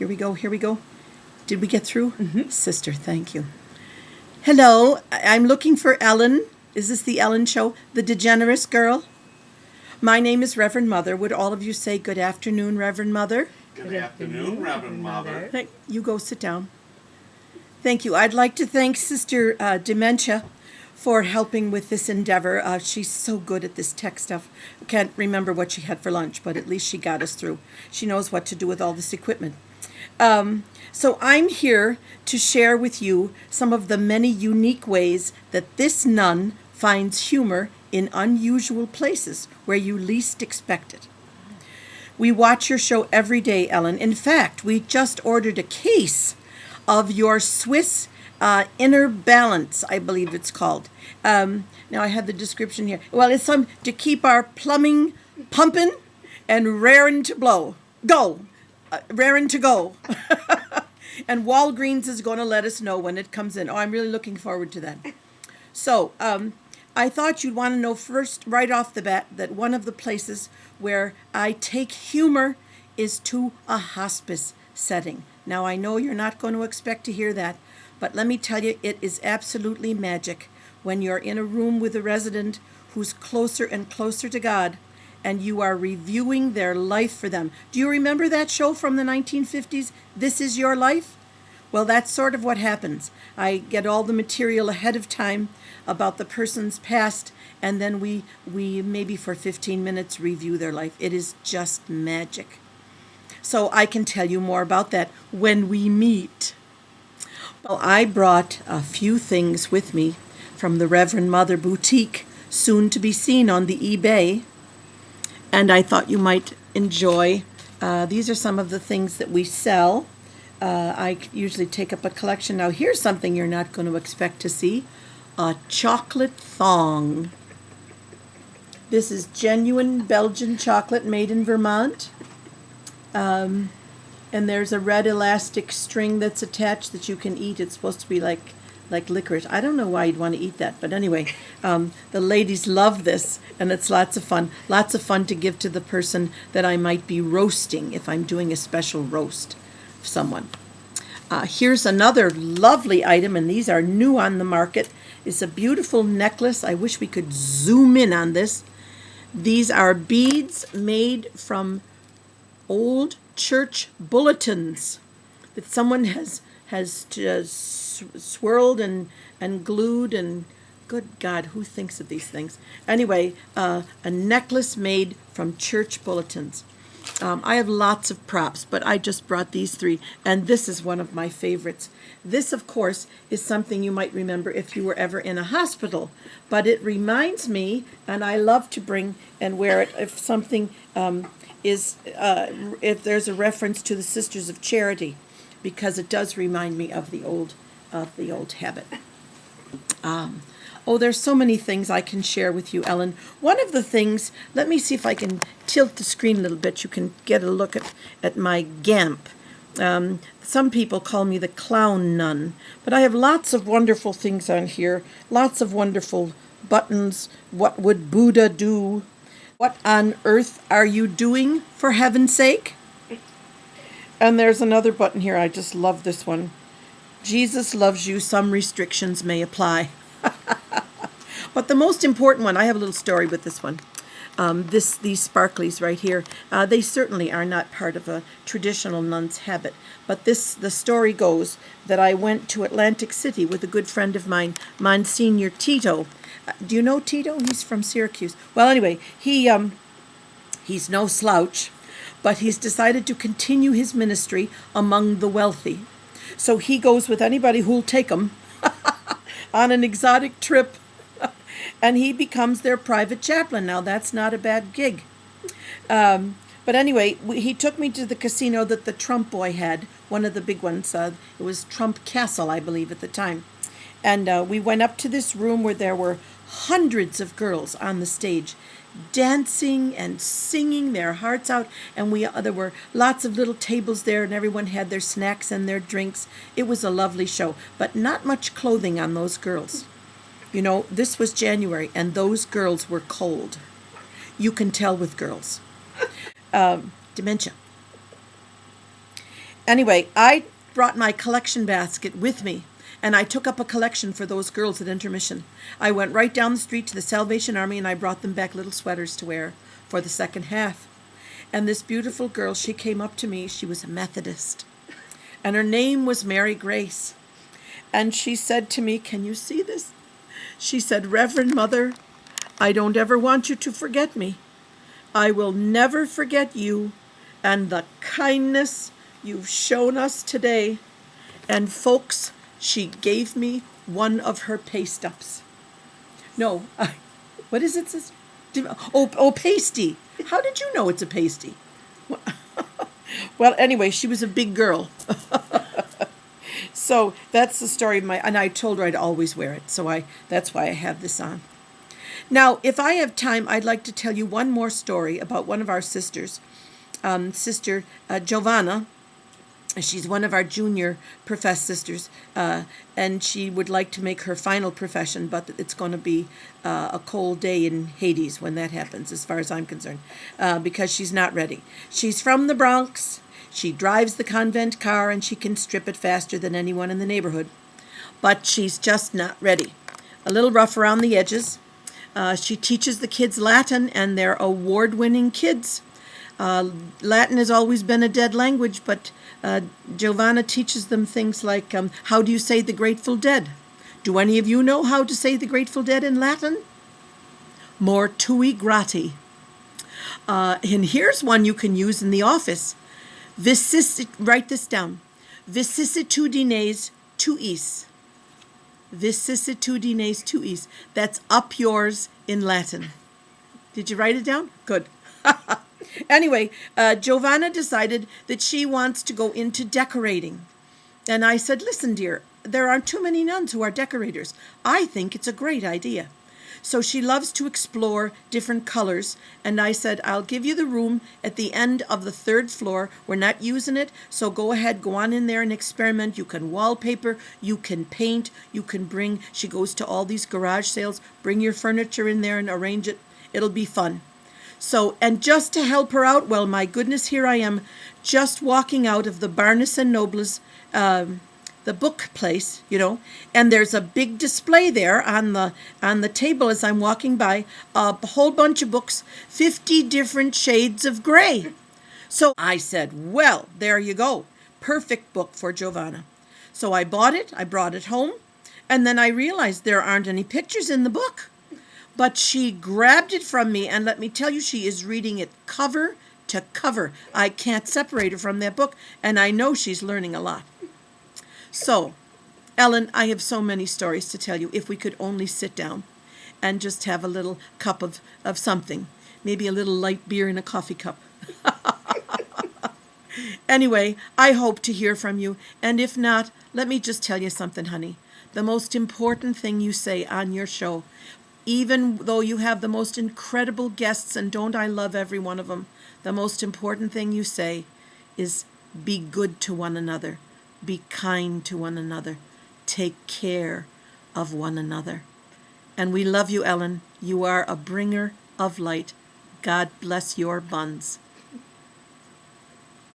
Here we go. Here we go. Did we get through? Sister, thank you. Hello, I'm looking for Ellen. Is this the Ellen show? The deGenerous girl? My name is Reverend Mother. Would all of you say good afternoon, Reverend Mother? Good afternoon, Reverend Mother. Hey, you go sit down. Thank you. I'd like to thank Sister Dementia for helping with this endeavor. She's so good at this tech stuff. I can't remember what she had for lunch, but at least she got us through. She knows what to do with all this equipment. So I'm here to share with you some of the many unique ways that this nun finds humor in unusual places where you least expect it. We watch your show every day, Ellen. In fact, we just ordered a case of your Swiss Inner Balance, I believe it's called. Now I have the description here. Well, it's some to keep our plumbing pumping and raring to blow. Go! Raring to go. And Walgreens is going to let us know when it comes in. Oh, I'm really looking forward to that. So, I thought you'd want to know first, right off the bat, that one of the places where I take humor is to a hospice setting. Now, I know you're not going to expect to hear that, but let me tell you, it is absolutely magic when you're in a room with a resident who's closer and closer to God, and you are reviewing their life for them. Do you remember that show from the 1950s, This Is Your Life? Well, that's sort of what happens. I get all the material ahead of time about the person's past, and then we maybe for 15 minutes review their life. It is just magic. So I can tell you more about that when we meet. Well, I brought a few things with me from the Reverend Mother boutique, soon to be seen on the eBay, and I thought you might enjoy. These are some of the things that we sell. I usually take up a collection. Now, here's something you're not going to expect to see. A chocolate thong. This is genuine Belgian chocolate made in Vermont. And there's a red elastic string that's attached that you can eat. It's supposed to be like licorice. I don't know why you'd want to eat that, but anyway, the ladies love this, and it's lots of fun. Lots of fun to give to the person that I might be roasting if I'm doing a special roast of someone. Here's another lovely item, and these are new on the market. It's a beautiful necklace. I wish we could zoom in on this. These are beads made from old church bulletins that someone has swirled and glued, and good God, who thinks of these things? Anyway, a necklace made from church bulletins. I have lots of props, but I just brought these three, and this is one of my favorites. This, of course, is something you might remember if you were ever in a hospital, but it reminds me, and I love to bring and wear it if something if there's a reference to the Sisters of Charity, because it does remind me of the old habit. There's so many things I can share with you, Ellen. One of the things, let me see if I can tilt the screen a little bit. You can get a look at my gamp. Some people call me the clown nun, but I have lots of wonderful things on here, lots of wonderful buttons. What would Buddha do? What on earth are you doing, for heaven's sake? And there's another button here. I just love this one. Jesus loves you. Some restrictions may apply. But the most important one, I have a little story with this one. These sparklies right here, they certainly are not part of a traditional nun's habit. But the story goes that I went to Atlantic City with a good friend of mine, Monsignor Tito. Do you know Tito? He's from Syracuse. Well, anyway, he's no slouch, but he's decided to continue his ministry among the wealthy. So he goes with anybody who'll take him on an exotic trip, and he becomes their private chaplain. Now, that's not a bad gig. But anyway, he took me to the casino that the Trump boy had, one of the big ones. It was Trump Castle, I believe, at the time. And we went up to this room where there were hundreds of girls on the stage, dancing and singing their hearts out, and there were lots of little tables there, and everyone had their snacks and their drinks. It was a lovely show, but not much clothing on those girls. You know, this was January, and those girls were cold. You can tell with girls. Dementia. Anyway, I brought my collection basket with me, and I took up a collection for those girls at intermission. I went right down the street to the Salvation Army, and I brought them back little sweaters to wear for the second half. And this beautiful girl, she came up to me. She was a Methodist, and her name was Mary Grace. And she said to me, "Can you see this?" She said, "Reverend Mother, I don't ever want you to forget me. I will never forget you and the kindness you've shown us today." And folks, she gave me one of her pay stubs. No, what is it? Oh, pasty. How did you know it's a pasty? Well, anyway, she was a big girl. So that's the story of and I told her I'd always wear it. So that's why I have this on. Now, if I have time, I'd like to tell you one more story about one of our sisters, Sister Giovanna. She's one of our junior professed sisters, and she would like to make her final profession, but it's going to be a cold day in Hades when that happens, as far as I'm concerned, because she's not ready. She's from the Bronx. She drives the convent car, and she can strip it faster than anyone in the neighborhood. But she's just not ready. A little rough around the edges. She teaches the kids Latin, and they're award-winning kids. Latin has always been a dead language, but Giovanna teaches them things like, how do you say the Grateful Dead? Do any of you know how to say the Grateful Dead in Latin? Mortui grati. And here's one you can use in the office. Write this down. Vicissitudines tuis. Vicissitudines tuis. That's up yours in Latin. Did you write it down? Good. Anyway, Giovanna decided that she wants to go into decorating. And I said, "Listen, dear, there aren't too many nuns who are decorators. I think it's a great idea." So she loves to explore different colors. And I said, "I'll give you the room at the end of the 3rd floor. We're not using it, so go ahead, go on in there and experiment. You can wallpaper, you can paint, you can bring," she goes to all these garage sales, "bring your furniture in there and arrange it. It'll be fun." So, and just to help her out, well, my goodness, here I am, just walking out of the Barnes and Nobles, the book place, and there's a big display there on the table as I'm walking by, a whole bunch of books, 50 different shades of gray. So I said, well, there you go. Perfect book for Giovanna. So I bought it, I brought it home, and then I realized there aren't any pictures in the book. But she grabbed it from me, and let me tell you, she is reading it cover to cover. I can't separate her from that book, and I know she's learning a lot. So, Ellen, I have so many stories to tell you. If we could only sit down and just have a little cup of something, maybe a little light beer in a coffee cup. Anyway, I hope to hear from you, and if not, let me just tell you something, honey. The most important thing you say on your show, even though you have the most incredible guests, and don't I love every one of them, the most important thing you say is be good to one another, be kind to one another, take care of one another. And we love you, Ellen. You are a bringer of light. God bless your buns.